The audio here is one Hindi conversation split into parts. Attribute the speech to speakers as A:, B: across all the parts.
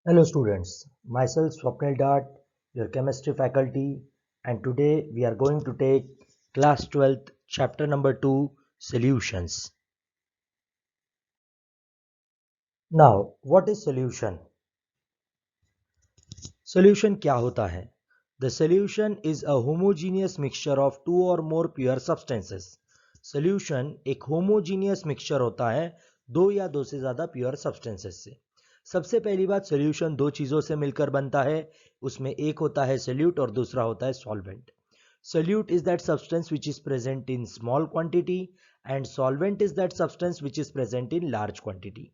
A: Hello students, myself Swapnil Dart, your chemistry faculty, and today we are going to take class 12th chapter number 2 solutions. Now, what is solution? Solution क्या होता है? The solution is a homogeneous mixture of two or more pure substances. Solution एक homogeneous mixture होता है दो या दो से ज्यादा pure substances से. सबसे पहली बात, सॉल्यूशन दो चीजों से मिलकर बनता है. उसमें एक होता है सोल्यूट और दूसरा होता है solvent. Solute is that substance which is present in small quantity and solvent is that substance which is present in large quantity.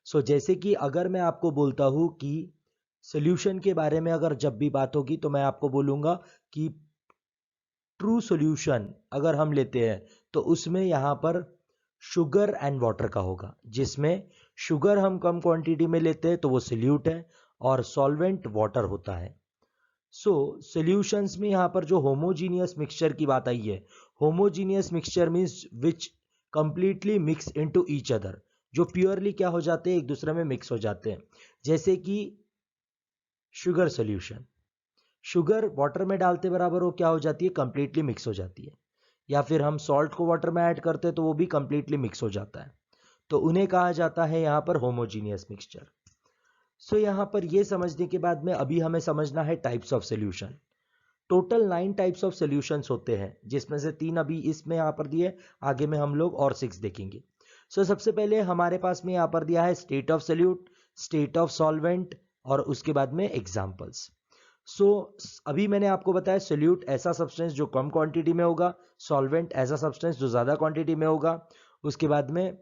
A: So जैसे कि अगर मैं आपको बोलता हूं कि सोल्यूशन के बारे में अगर जब भी बात होगी तो मैं आपको बोलूंगा कि ट्रू सॉल्यूशन अगर हम लेते हैं तो उसमें यहां पर शुगर एंड वाटर का होगा, जिसमें शुगर हम कम क्वांटिटी में लेते हैं तो वो सोल्यूट है और सॉल्वेंट वाटर होता है. सो सॉल्यूशंस में यहां पर जो होमोजीनियस मिक्सचर की बात आई है, homogeneous mixture means which completely mix into each other, जो प्योरली क्या हो जाते हैं, एक दूसरे में मिक्स हो जाते हैं. जैसे कि शुगर सॉल्यूशन, शुगर वाटर में डालते बराबर वो क्या हो जाती है, कंप्लीटली मिक्स हो जाती है. या फिर हम सॉल्ट को वाटर में ऐड करते हैं तो वो भी कंप्लीटली मिक्स हो जाता है. तो उन्हें कहा जाता है यहां पर होमोजीनियस मिक्सचर. सो यहां पर ये समझने के बाद में अभी हमें समझना है types of solution. Total 9 types of solutions होते हैं, जिसमें से 3 अभी इसमें यहां पर दिए, आगे में हम लोग और 6 देखेंगे. सो सबसे पहले हमारे पास में यहां पर दिया है state of solute, state of solvent और उसके बाद में एग्जांपल्स. सो अभी मैंने आपको बताया सोल्यूट ऐसा सब्सटेंस जो कम क्वांटिटी में होगा, सॉल्वेंट ऐसा सब्सटेंस जो ज्यादा क्वांटिटी में होगा. उसके बाद में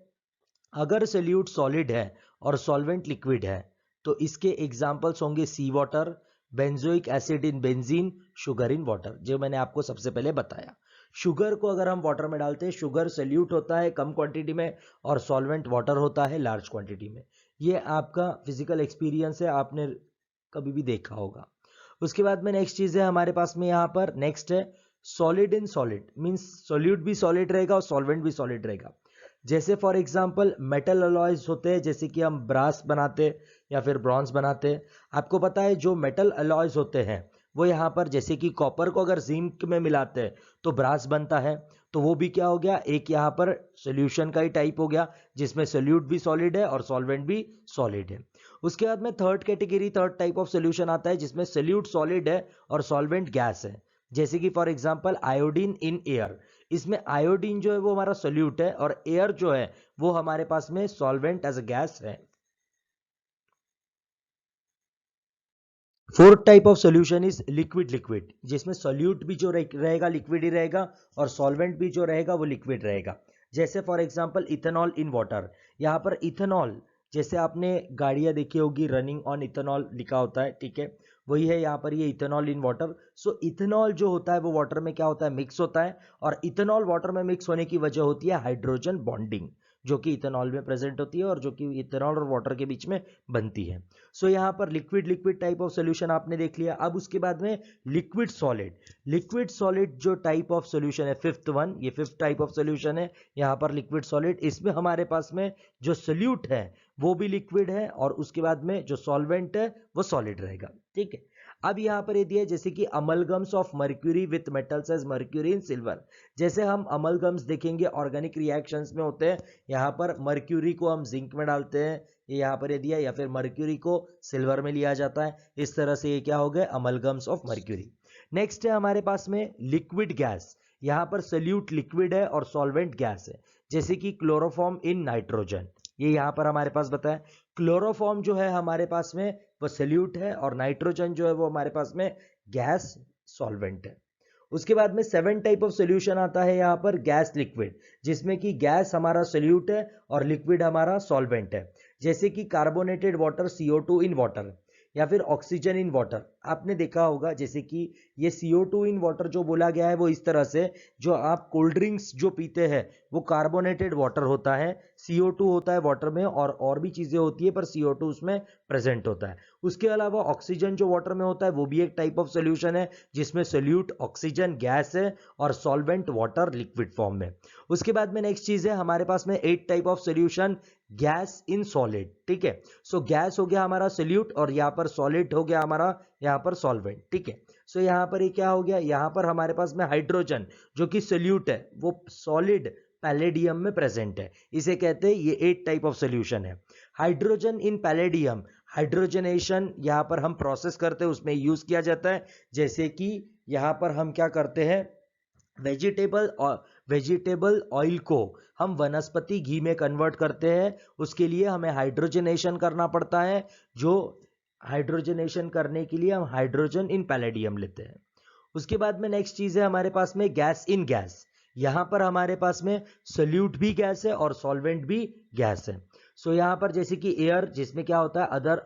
A: अगर सोल्यूट सॉलिड है और सॉल्वेंट लिक्विड है तो इसके एग्जांपल्स होंगे sea water, benzoic acid in benzene, sugar in water, जो मैंने आपको सबसे पहले बताया. शुगर को अगर हम वाटर में डालते हैं, शुगर सोल्यूट होता है कम क्वांटिटी में और सॉल्वेंट वाटर होता है लार्ज क्वांटिटी में. ये आपका फिजिकल एक्सपीरियंस है, आपने कभी भी देखा होगा. उसके बाद में नेक्स्ट चीज है हमारे पास में यहां पर, नेक्स्ट है solid in solid, means solute भी सॉलिड रहेगा और सॉल्वेंट भी सॉलिड रहेगा. जैसे फॉर एग्जांपल मेटल अलॉयज होते हैं, जैसे कि हम ब्रास बनाते या फिर ब्रॉन्ज बनाते. आपको पता है जो मेटल अलॉयज होते हैं वो यहाँ पर, जैसे कि कॉपर को अगर जिंक में मिलाते हैं तो ब्रास बनता है. तो वो भी क्या हो गया, एक यहाँ पर सोल्यूशन का ही टाइप हो गया, जिसमें सोल्यूट भी सॉलिड है और सॉल्वेंट भी सॉलिड है. उसके बाद में third category, third type of solution आता है जिसमें सोल्यूट सॉलिड है और सॉल्वेंट गैस है. जैसे कि for example iodine in air, इसमें आयोडीन जो है वो हमारा सोल्यूट है और एयर जो है वो हमारे पास में सॉल्वेंट एज अ गैस है. Fourth type of solution is liquid liquid, जिसमें सोल्यूट भी जो रहेगा लिक्विड ही रहेगा और सॉल्वेंट भी जो रहेगा वो लिक्विड रहेगा. जैसे for example ethanol in water. यहाँ पर इथेनॉल, जैसे आपने गाड़ियां देखी होगी रनिंग ऑन इथेनॉल लिखा होता है, ठीक है, वही है यहाँ पर ये ethanol in water. So ethanol जो होता है वो वाटर में क्या होता है, मिक्स होता है. और इथेनॉल वाटर में मिक्स होने की वजह होती है हाइड्रोजन बॉन्डिंग, जो कि इथेनॉल में प्रेजेंट होती है और जो कि इथेनॉल और वाटर के बीच में बनती है. सो यहाँ पर liquid liquid type of solution आपने देख लिया. अब उसके बाद में लिक्विड सॉलिड, लिक्विड सॉलिड जो टाइप ऑफ सोल्यूशन है, फिफ्थ वन, ये फिफ्थ टाइप ऑफ सोल्यूशन है यहाँ पर लिक्विड सॉलिड. इसमें हमारे पास में जो सोल्यूट है वो भी लिक्विड है और उसके बाद में जो सॉल्वेंट है वो सॉलिड रहेगा, ठीक है. अब यहाँ पर ये दिया है जैसे कि amalgams of mercury with metals as mercury in silver. जैसे हम अमलगम्स देखेंगे ऑर्गेनिक रिएक्शंस में होते हैं, यहाँ पर मर्क्यूरी को हम जिंक में डालते हैं, ये यहाँ पर ये दिया, या फिर मर्क्यूरी को सिल्वर में लिया जाता है. इस तरह से ये क्या हो गए, अमलगम्स ऑफ मर्क्यूरी. नेक्स्ट है हमारे पास में लिक्विड गैस. यहाँ पर सोल्यूट लिक्विड है और सॉल्वेंट गैस है, जैसे कि क्लोरोफॉर्म इन नाइट्रोजन, ये यहाँ पर हमारे पास बताया. क्लोरोफॉर्म जो है हमारे पास में वो सोल्यूट है और नाइट्रोजन जो है वो हमारे पास में गैस सॉल्वेंट है. उसके बाद में 7 टाइप ऑफ सॉल्यूशन आता है यहाँ पर गैस लिक्विड, जिसमें कि गैस हमारा सोल्यूट है और लिक्विड हमारा सॉल्वेंट है. जैसे कि carbonated water CO2 in water, या फिर ऑक्सीजन इन वाटर. आपने देखा होगा जैसे कि ये CO2 इन वाटर जो बोला गया है वो इस तरह से, जो आप कोल्ड ड्रिंक्स जो पीते हैं वो कार्बोनेटेड वाटर होता है, CO2 होता है वाटर में और भी चीजें होती है पर CO2 उसमें प्रेजेंट होता है। उसके अलावा ऑक्सीजन जो वाटर में होता है वो भी एक टाइप ऑफ सोल्यूशन है, जिसमें सोल्यूट ऑक्सीजन गैस है और सॉल्वेंट वाटर लिक्विड फॉर्म में। उसके बाद में नेक्स्ट चीज है हमारे पास में 8 type of solution, gas in solid, ठीक है। सो गैस हो गया हमारा सोल्यूट और यहाँ पर सॉलिड हो गया हमारा यहाँ पर सॉल्वेंट, ठीक है। सो यहाँ पर ये क्या हो गया, यहाँ पर हमारे पास में हाइड्रोजन जो कि सोल्यूट है वो सॉलिड पैलेडियम में प्रेजेंट है, इसे कहते हैं, ये 8 टाइप ऑफ सोल्यूशन है। हाइड्रोजन इन पैलेडियम, हाइड्रोजनेशन यहाँ पर हम प्रोसेस करते हैं, उसमें यूज किया जाता है। जैसे कि यहाँ पर हम क्या करते हैं, वेजिटेबल ऑयल को हम वनस्पति घी में कन्वर्ट करते हैं, उसके लिए हमें हाइड्रोजनेशन करना पड़ता है। जो हाइड्रोजनेशन करने के लिए हम हाइड्रोजन इन पैलेडियम लेते हैं। उसके बाद में नेक्स्ट चीज है हमारे पास में गैस इन गैस, यहां पर हमारे पास में सोल्यूट भी गैस है और सॉल्वेंट भी गैस है। सो यहां पर जैसे कि एयर, जिसमें क्या होता है अदर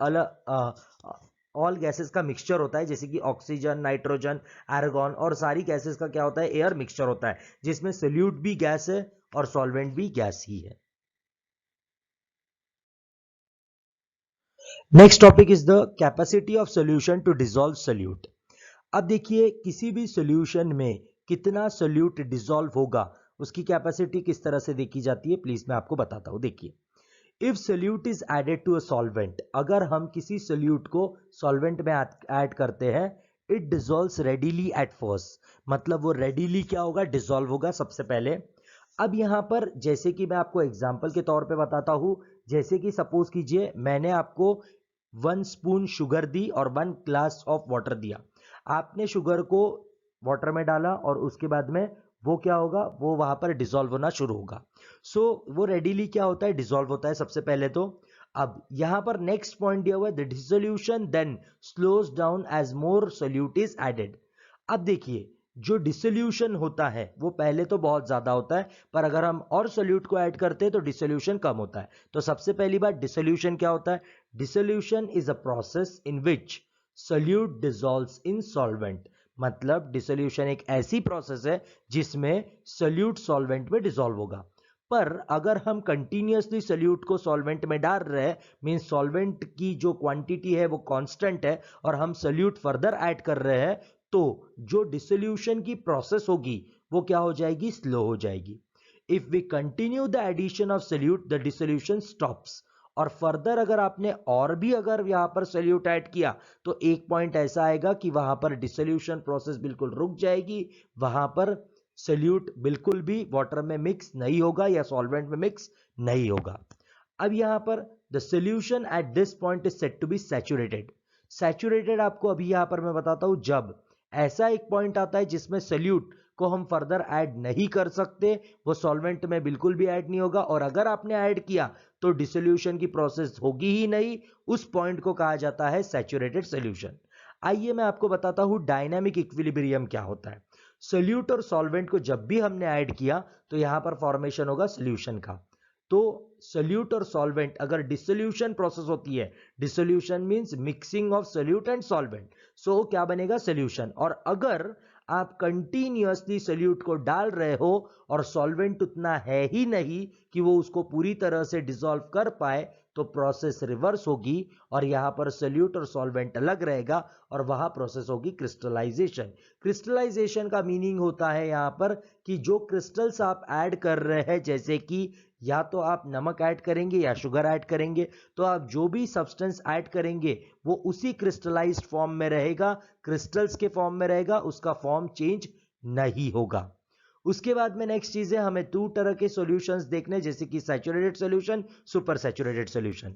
A: ऑल गैसेस का मिक्सचर होता है, जैसे कि ऑक्सीजन, नाइट्रोजन, आर्गन और सारी गैसेस का क्या होता है, एयर मिक्सचर होता है, जिसमें सोल्यूट भी गैस है और सॉल्वेंट भी गैस ही है। Next topic is the capacity of solution to dissolve solute. अब देखिए किसी भी सोल्यूशन में कितना सोल्यूट डिसॉल्व होगा उसकी कैपेसिटी किस तरह से देखी जाती है, प्लीज मैं आपको बताता हूं। देखिए, if solute is added to a solvent, अगर हम किसी सोल्यूट को सॉल्वेंट में ऐड करते हैं, it dissolves readily at first, मतलब वो रेडीली क्या होगा, डिसॉल्व होगा सबसे पहले। अब यहां पर जैसे कि मैं आपको एग्जांपल के तौर पे बताता हूं, जैसे कि सपोज कीजिए मैंने आपको 1 स्पून शुगर दी और 1 ग्लास ऑफ वाटर दिया, आपने शुगर को वाटर में डाला और उसके बाद में वो क्या होगा, वो वहां पर डिसॉल्व होना शुरू होगा। सो वो रेडीली क्या होता है, डिसॉल्व होता है सबसे पहले तो। अब यहां पर नेक्स्ट पॉइंट दिया हुआ है, the dissolution then slows down as more solute is added. अब देखिए जो डिसोल्यूशन होता है वो पहले तो बहुत ज्यादा होता है, पर अगर हम और सोल्यूट को ऐड करते हैं तो डिसोल्यूशन कम होता है। तो सबसे पहली बात, डिसोल्यूशन क्या होता है, dissolution is a process in which solute dissolves in solvent, मतलब डिसोल्यूशन एक ऐसी प्रोसेस है जिसमें सोल्यूट सॉल्वेंट में डिसॉल्व होगा। पर अगर हम कंटिन्यूअसली सोल्यूट को सॉल्वेंट में डाल रहे हैं, मींस सॉल्वेंट की जो क्वांटिटी है वो कांस्टेंट है और हम सोल्यूट फर्दर ऐड कर रहे हैं, तो जो डिसोल्यूशन की प्रोसेस होगी वो क्या हो जाएगी, स्लो हो जाएगी। If we continue the addition of solute the dissolution stops, और फर्दर अगर आपने और भी अगर यहां पर सोल्यूट ऐड किया तो एक पॉइंट ऐसा आएगा कि वहां पर डिसोल्यूशन प्रोसेस बिल्कुल रुक जाएगी, वहां पर सोल्यूट बिल्कुल भी वाटर में मिक्स नहीं होगा या सॉल्वेंट में मिक्स नहीं होगा। अब यहां पर the solution at this point is said to be saturated. Saturated आपको अभी यहां पर मैं बताता हूं, जब ऐसा एक पॉइंट आता है जिसमें सोल्यूट को हम फर्दर ऐड नहीं कर सकते, वो सॉल्वेंट में बिल्कुल भी ऐड नहीं होगा, और अगर आपने ऐड किया तो डिसोल्यूशन की प्रोसेस होगी ही नहीं, उस पॉइंट को कहा जाता है सैचुरेटेड सॉल्यूशन। आइए मैं आपको बताता हूं डायनामिक इक्विलिब्रियम क्या होता है। सोल्यूट और सॉल्वेंट को जब भी हमने ऐड किया तो यहां पर फॉर्मेशन होगा सोल्यूशन का। तो सोल्यूट और सॉल्वेंट अगर डिसोल्यूशन प्रोसेस होती है, dissolution means mixing of solute and solvent, so क्या बनेगा, सोल्यूशन। और अगर आप कंटिन्यूअसली सोल्यूट को डाल रहे हो और सॉल्वेंट उतना है ही नहीं कि वो उसको पूरी तरह से डिसॉल्व कर पाए, तो प्रोसेस रिवर्स होगी और यहां पर सोल्यूट और सॉल्वेंट अलग रहेगा और वहां प्रोसेस होगी क्रिस्टलाइजेशन। क्रिस्टलाइजेशन का मीनिंग होता है यहां पर कि जो क्रिस्टल्स आप ऐड कर रहे हैं, जैसे कि या तो आप नमक ऐड करेंगे या शुगर ऐड करेंगे, तो आप जो भी सब्सटेंस ऐड करेंगे वो उसी क्रिस्टलाइज्ड फॉर्म में रहेगा, क्रिस्टल्स के फॉर्म में रहेगा, उसका फॉर्म चेंज नहीं होगा। उसके बाद में नेक्स्ट चीज है, हमें 2 तरह के सॉल्यूशंस देखने, जैसे कि saturated solution, super saturated solution.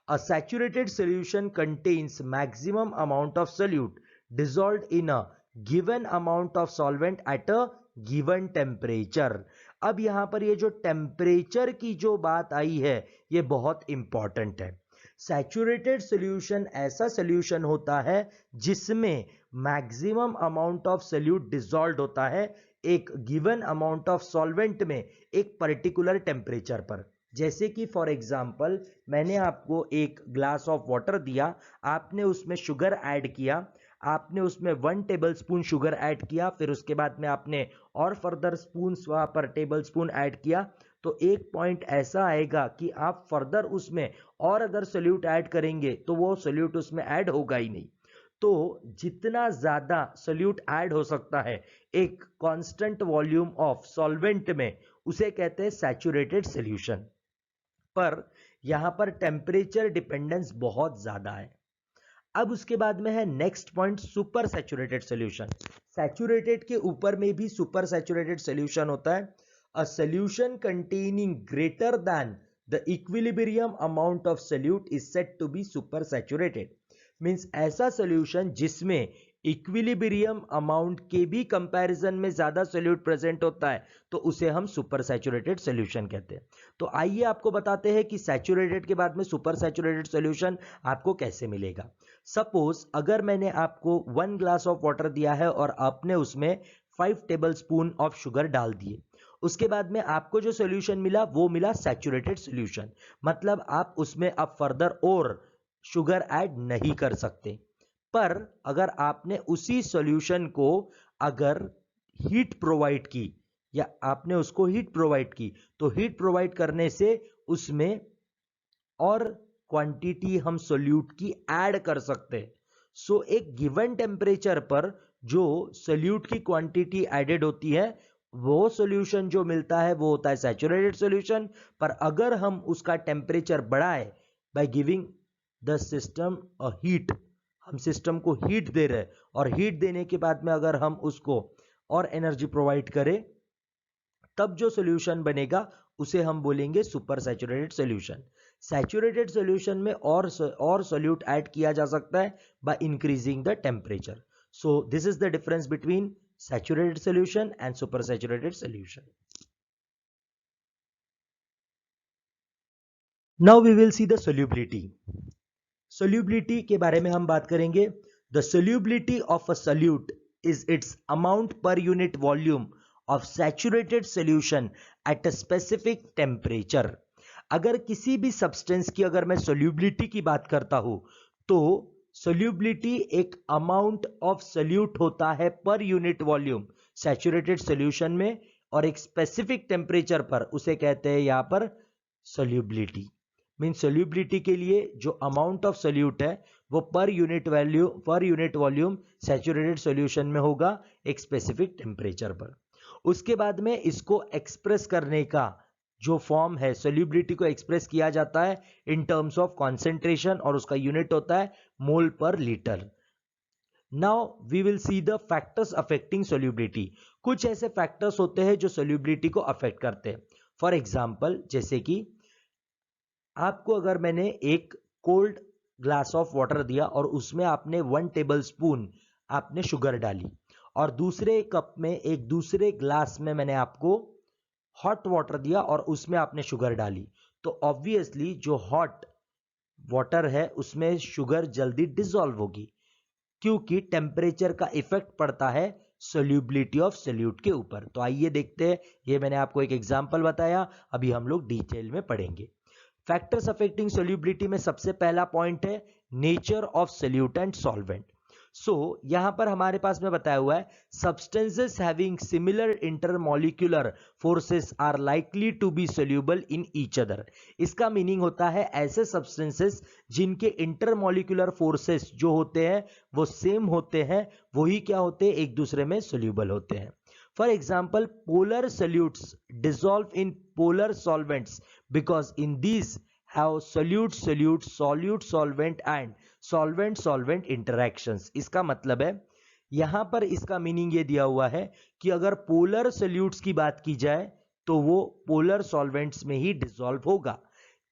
A: A saturated solution contains maximum amount of solute dissolved in a given amount of solvent at a given temperature। अब यहां पर ये जो टेम्परेचर की जो बात आई है ये बहुत इंपॉर्टेंट है। सैचुरेटेड सॉल्यूशन ऐसा सॉल्यूशन होता है जिसमें maximum amount of solute dissolved होता है एक गिवन अमाउंट ऑफ सॉल्वेंट में एक पर्टिकुलर टेम्परेचर पर। जैसे कि फॉर एग्जांपल मैंने आपको एक ग्लास ऑफ वाटर दिया, आपने उसमें शुगर ऐड किया, आपने उसमें 1 टेबल स्पून शुगर ऐड किया, फिर उसके बाद में आपने और फर्दर स्पून वहां पर टेबल स्पून ऐड किया, तो एक पॉइंट ऐसा आएगा कि आप फर्दर उसमें और अगर सोल्यूट ऐड करेंगे तो वो सोल्यूट उसमें ऐड होगा ही नहीं। तो जितना ज्यादा सोल्यूट ऐड हो सकता है एक कांस्टेंट वॉल्यूम ऑफ सॉल्वेंट में, उसे कहते हैं सैचुरेटेड सॉल्यूशन। पर यहां पर टेम्परेचर डिपेंडेंस बहुत ज्यादा है। अब उसके बाद में है next point, super saturated solution. Saturated के ऊपर में भी सुपर सैचुरेटेड सॉल्यूशन होता है। A solution containing greater than the equilibrium amount of solute is said to be super saturated. Means ऐसा सॉल्यूशन जिसमें इक्विलिब्रियम अमाउंट के भी कंपैरिजन में ज्यादा सोल्यूट प्रेजेंट होता है, तो उसे हम सुपर सैचुरेटेड सॉल्यूशन कहते हैं। तो आइए आपको बताते हैं कि सैचुरेटेड के बाद में सुपर सैचुरेटेड सॉल्यूशन आपको कैसे मिलेगा। सपोज अगर मैंने आपको 1 ग्लास ऑफ वाटर दिया है और आपने उसमें 5 टेबल स्पून ऑफ शुगर डाल दिए, उसके बाद में आपको जो सॉल्यूशन मिला वो मिला सैचुरेटेड सॉल्यूशन। मतलब आप उसमें अब फर्दर और शुगर ऐड नहीं कर सकते। पर अगर आपने उसी सॉल्यूशन को अगर हीट प्रोवाइड की, या आपने उसको हीट प्रोवाइड की, तो हीट प्रोवाइड करने से उसमें और क्वांटिटी हम सोल्यूट की ऐड कर सकते हैं। सो एक गिवन टेम्परेचर पर जो सोल्यूट की क्वांटिटी एडेड होती है, वो सॉल्यूशन जो मिलता है वो होता है सैचुरेटेड सॉल्यूशन। पर अगर हम उसका टेम्परेचर बढ़ाए by giving the system a heat, हम सिस्टम को हीट दे रहे हैं, और हीट देने के बाद में अगर हम उसको और एनर्जी प्रोवाइड करें, तब जो सॉल्यूशन बनेगा उसे हम बोलेंगे super saturated solution. Saturated solution में और सॉल्यूट ऐड किया जा सकता है by increasing the temperature. So this is the difference between saturated solution and super saturated solution. Now we will see the solubility. Solubility के बारे में हम बात करेंगे। The solubility of a solute is its amount per unit volume of saturated solution at a specific temperature. अगर किसी भी सब्सटेंस की अगर मैं सोल्यूबिलिटी की बात करता हूं, तो सोल्यूबिलिटी एक अमाउंट ऑफ सोल्यूट होता है पर यूनिट वॉल्यूम सैचुरेटेड सोल्यूशन में, और एक स्पेसिफिक टेम्परेचर पर उसे कहते हैं यहां पर सोल्यूबिलिटी। मीन सोल्यूबिलिटी के लिए जो अमाउंट ऑफ सोल्यूट है वो पर यूनिट वॉल्यूम सैचुरेटेड सॉल्यूशन में होगा एक स्पेसिफिक टेम्परेचर पर। उसके बाद में इसको एक्सप्रेस करने का जो फॉर्म है, सोल्यूबिलिटी को एक्सप्रेस किया जाता है इन टर्म्स ऑफ कॉन्सेंट्रेशन, और उसका यूनिट होता है mole per litre. Now we will see the factors affecting solubility. कुछ ऐसे फैक्टर्स होते हैं जो सोल्यूबिलिटी को अफेक्ट करते हैं। फॉर एग्जाम्पल, जैसे कि आपको अगर मैंने एक कोल्ड ग्लास ऑफ वाटर दिया और उसमें आपने 1 टेबल स्पून आपने शुगर डाली, और दूसरे कप में एक दूसरे ग्लास में मैंने आपको हॉट वाटर दिया और उसमें आपने शुगर डाली, तो ऑब्वियसली जो हॉट वाटर है उसमें शुगर जल्दी डिसॉल्व होगी, क्योंकि टेम्परेचर का इफेक्ट पड़ता है सोल्यूबिलिटी ऑफ सोल्यूट के ऊपर। तो आइए देखते हैं, ये मैंने आपको एक एग्जांपल बताया, अभी हम लोग डिटेल में पढ़ेंगे। फैक्टर्स अफेक्टिंग सोल्यूबिलिटी में सबसे पहला पॉइंट है nature of solute and solvent. So यहां पर हमारे पास में बताया हुआ है substances having similar intermolecular forces are likely to be soluble in each other. इसका मीनिंग होता है ऐसे सब्सटेंसेस जिनके इंटरमॉलिक्यूलर फोर्सेस जो होते हैं वो सेम होते हैं, वही क्या होते हैं, एक दूसरे में सोल्यूबल होते हैं। For example, polar solutes dissolve in polar solvents because in these have solute solvent and solvent interactions। इसका मतलब है, यहां पर इसका मीनिंग ये दिया हुआ है कि अगर पोलर सोल्यूट्स की बात की जाए तो वो पोलर सॉल्वेंट्स में ही डिसॉल्व होगा,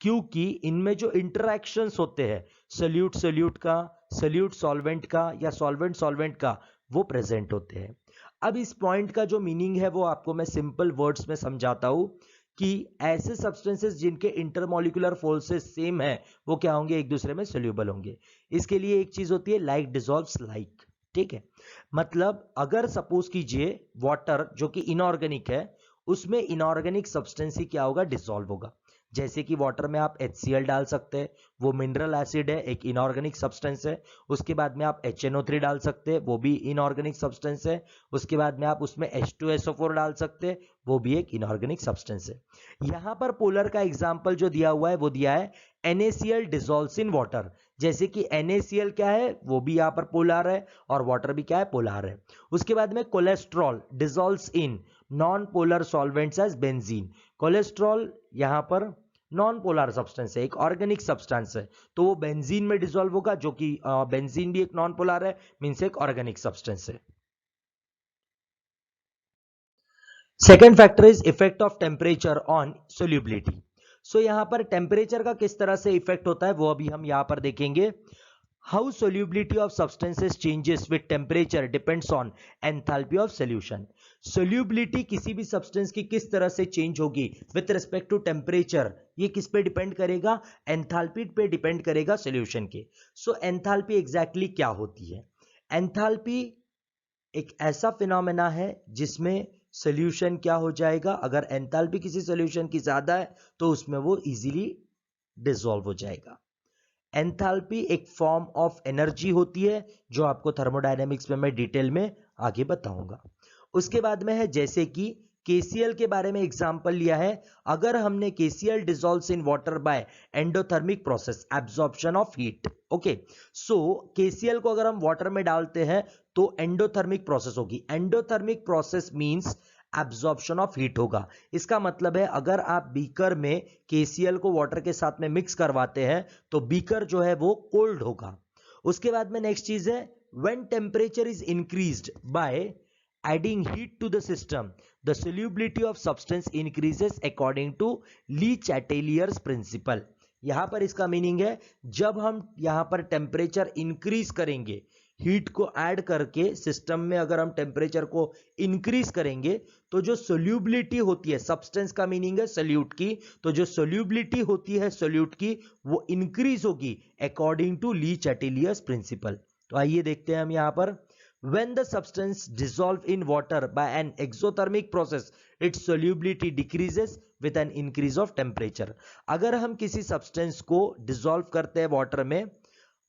A: क्योंकि इनमें जो इंटरैक्शंस होते हैं सोल्यूट सोल्यूट का, सोल्यूट सॉल्वेंट का, या सॉल्वेंट सॉल्वेंट का, वो प्रेजेंट होते हैं। अब इस पॉइंट का जो मीनिंग है वो आपको मैं सिंपल वर्ड्स में समझाता हूं कि ऐसे सब्सटेंसेस जिनके इंटरमॉलिक्यूलर फोर्सेस सेम है वो क्या होंगे, एक दूसरे में सोल्यूबल होंगे। इसके लिए एक चीज होती है लाइक डिसॉल्व्स लाइक, ठीक है। मतलब अगर सपोज कीजिए वाटर जो कि इनऑर्गेनिक है, उसमें इनऑर्गेनिक सब्सटेंस ही क्या होगा, डिसॉल्व होगा। जैसे कि वाटर में आप HCl डाल सकते हैं, वो मिनरल एसिड है, एक इनऑर्गेनिक सब्सटेंस है। उसके बाद में आप HNO3 डाल सकते हैं, वो भी इनऑर्गेनिक सब्सटेंस है। उसके बाद में आप उसमें H2SO4 डाल सकते हैं, वो भी एक इनऑर्गेनिक सब्सटेंस है। यहां पर पोलर का एग्जाम्पल जो दिया हुआ है वो दिया है NaCl डिसॉल्व्स इन वाटर। जैसे कि NaCl क्या है, वो भी यहां पर पोलर है, और वाटर भी क्या है, पोलर है। उसके बाद में cholesterol dissolves in non polar solvents as benzene. Cholesterol यहां पर नॉन पोलर सब्सटेंस है, एक ऑर्गेनिक सब्सटेंस है, तो वो बेंजीन में डिसॉल्व होगा, जो कि बेंजीन भी एक नॉन पोलर है, मींस एक ऑर्गेनिक सब्सटेंस है। Second factor is effect of temperature on solubility. So यहां पर टेम्परेचर का किस तरह से इफेक्ट होता है वो अभी हम यहां पर देखेंगे। How solubility of substances changes with temperature depends on enthalpy of solution. Solubility किसी भी सब्सटेंस की किस तरह से चेंज होगी विद रिस्पेक्ट टू टेम्परेचर, ये किस पे डिपेंड करेगा, एंथैल्पी पे डिपेंड करेगा सोल्यूशन के। सो एंथैल्पी एग्जैक्टली क्या होती है? एंथैल्पी एक ऐसा फिनोमेना है जिसमें सोल्यूशन क्या हो जाएगा, अगर एंथैल्पी किसी सोल्यूशन की ज्यादा है तो उसमें वो इजीली डिसॉल्व हो जाएगा। एंथैल्पी एक फॉर्म ऑफ एनर्जी होती है जो आपको थर्मोडायनेमिक्स में मैं डिटेल में आगे बताऊंगा। उसके बाद में है जैसे कि KCl के बारे में एग्जांपल लिया है। अगर हमने KCl dissolves in water bye endothermic process absorption of heat, okay, so KCl को अगर हम वाटर में डालते हैं तो एंडोथर्मिक प्रोसेस होगी। Endothermic process means absorption of heat होगा। इसका मतलब है अगर आप बीकर में KCl को वाटर के साथ में मिक्स करवाते हैं तो बीकर जो है वो कोल्ड होगा। उसके बाद में नेक्स्ट चीज है when temperature is increased by adding heat to the system, the solubility of substance increases according to Le Chatelier's principle. यहां पर इसका मीनिंग है जब हम यहां पर टेम्परेचर इंक्रीज करेंगे, हीट को ऐड करके सिस्टम में अगर हम टेम्परेचर को इंक्रीज करेंगे तो जो सोल्यूबिलिटी होती है, सब्सटेंस का मीनिंग है सोल्यूट की, तो जो सोल्यूबिलिटी होती है सोल्यूट की वो इंक्रीज होगी according to Lee Chatelier's principal. तो आइए देखते हैं हम यहां पर। When the substance dissolve in water by an exothermic process, its solubility decreases with an increase of temperature. अगर हम किसी सब्सटेंस को डिसॉल्व करते हैं वाटर में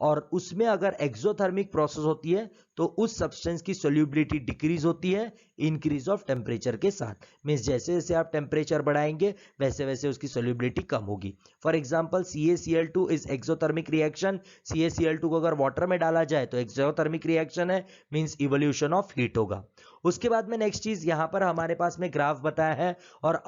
A: और उसमें अगर एक्सोथर्मिक प्रोसेस होती है तो उस सब्सटेंस की सोल्यूबिलिटी डिक्रीज होती है इंक्रीज ऑफ टेम्परेचर के साथ। मींस जैसे जैसे आप टेम्परेचर बढ़ाएंगे वैसे वैसे उसकी सोल्यूबिलिटी कम होगी। For example CaCl2 is exothermic reaction. CaCl2 को अगर वाटर में डाला जाए तो एक्सोथर्मिक रिएक्शन है, मींस इवोल्यूशन ऑफ हीट होगा। उसके बाद में नेक्स्ट चीज यहां पर हमारे पास में ग्राफ बताया है और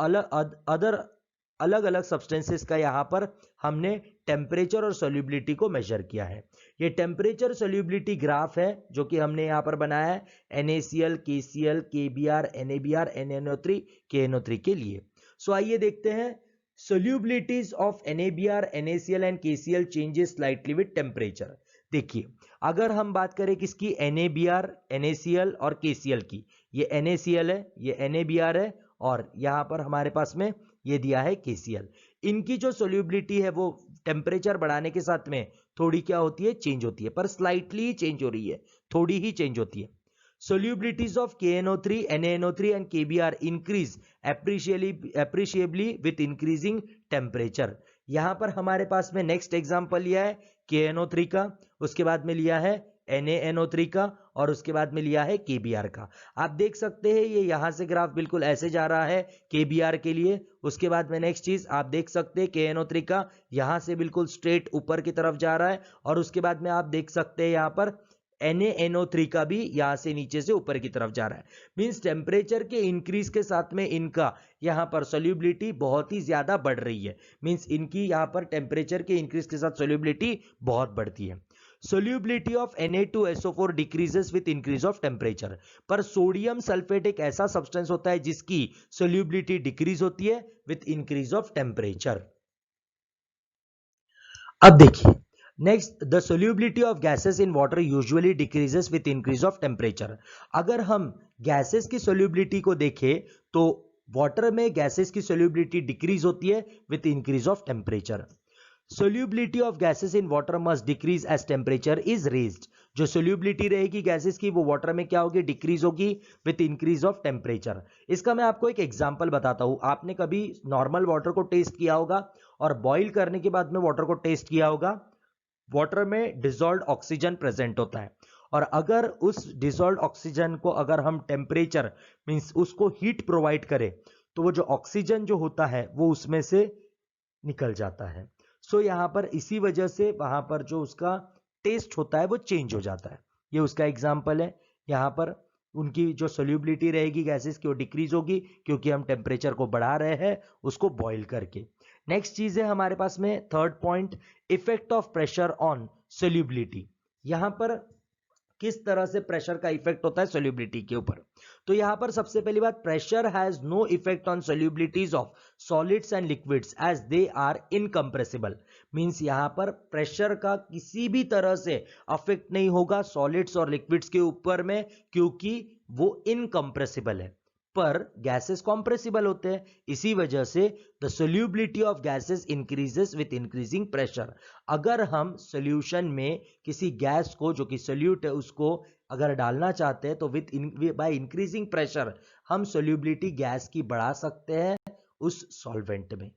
A: अलग अलग सब्सटेंसेस का यहां पर हमने टेम्परेचर और सोल्यूबिलिटी को मेजर किया है। ये टेम्परेचर सोल्यूबिलिटी ग्राफ है जो कि हमने यहां पर बनाया है NaCl, KCl, KBr, NaBr, NaNO3, KNO3 के लिए। सो आइए देखते हैं solubilities of NaBr, NaCl and KCl changes slightly with temperature. देखिए अगर हम बात करें किसकी, NaBr, NaCl और KCl की, ये NaCl है, ये NaBr है और यहां पर हमारे पास में ये दिया है KCl। इनकी जो सोल्यूबिलिटी है वो टेम्परेचर बढ़ाने के साथ में थोड़ी क्या होती है, चेंज होती है, पर स्लाइटली चेंज हो रही है, थोड़ी ही चेंज होती है। Solubilities of KNO3, NaNO3 and KBr increase appreciably with increasing temperature। यहां पर हमारे पास में नेक्स्ट एग्जांपल लिया है KNO3 का, उसके बाद में लिया है NaNO3 का और उसके बाद में लिया है KBr का। आप देख सकते हैं ये यहां से ग्राफ बिल्कुल ऐसे जा रहा है KBr के लिए। उसके बाद में नेक्स्ट चीज आप देख सकते हैं KNO3 का यहां से बिल्कुल स्ट्रेट ऊपर की तरफ जा रहा है और उसके बाद में आप देख सकते हैं यहां पर NaNO3 का भी यहां से नीचे से ऊपर की तरफ जा रहा है। मींस टेम्परेचर के इंक्रीज के साथ में इनका यहां पर सोल्यूबिलिटी बहुत ही ज्यादा बढ़ रही है। मींस इनकी यहां पर टेम्परेचर के इंक्रीज के साथ सोल्यूबिलिटी बहुत बढ़ती है। Solubility of Na2SO4 decreases with increase of temperature. पर सोडियम सल्फेट एक ऐसा सब्सटेंस होता है जिसकी सोल्यूबिलिटी डिक्रीज होती है विद इंक्रीज ऑफ टेम्परेचर। अब देखिए next, the solubility of gases in water usually decreases with increase of temperature. अगर हम गैसेस की सोल्यूबिलिटी को देखें तो वाटर में गैसेस की सोल्यूबिलिटी डिक्रीज होती है with increase of temperature. Solubility of gases in water must decrease as temperature is raised. जो सोल्यूबिलिटी रहेगी गैसेस की वो वाटर में क्या होगी, डिक्रीज होगी विथ इंक्रीज ऑफ टेम्परेचर। इसका मैं आपको एक एग्जांपल बताता हूं। आपने कभी नॉर्मल वाटर को टेस्ट किया होगा और बॉईल करने के बाद में वाटर को टेस्ट किया होगा। वाटर में डिसॉल्व्ड ऑक्सीजन प्रेजेंट होता है और अगर उस डिसॉल्व्ड ऑक्सीजन को अगर हम टेम्परेचर मींस उसको हीट प्रोवाइड करें तो वो जो ऑक्सीजन जो होता है वो उसमें से निकल जाता है। सो यहां पर इसी वजह से वहां पर जो उसका टेस्ट होता है वो चेंज हो जाता है। ये उसका एग्जाम्पल है। यहां पर उनकी जो सोल्यूबिलिटी रहेगी गैसेस की वो डिक्रीज होगी क्योंकि हम टेम्परेचर को बढ़ा रहे हैं उसको बॉईल करके। नेक्स्ट चीज है हमारे पास में third point, effect of pressure on solubility. यहां पर किस तरह से प्रेशर का इफेक्ट होता है सोल्यूबिलिटी के ऊपर। तो यहां पर सबसे पहली बात, pressure has no effect on solubilities of solids and liquids as they are incompressible. Means यहां पर प्रेशर का किसी भी तरह से अफेक्ट नहीं होगा सॉलिड्स और लिक्विड्स के ऊपर में क्योंकि वो इनकंप्रेसिबल है। पर गैसेस कॉम्प्रेसिबल होते हैं, इसी वजह से the solubility of gases increases with increasing pressure. अगर हम सोल्यूशन में किसी गैस को जो कि सोल्यूट है उसको अगर डालना चाहते हैं तो बाय इंक्रीजिंग प्रेशर हम सोल्यूबिलिटी गैस की बढ़ा सकते हैं उस सॉल्वेंट में।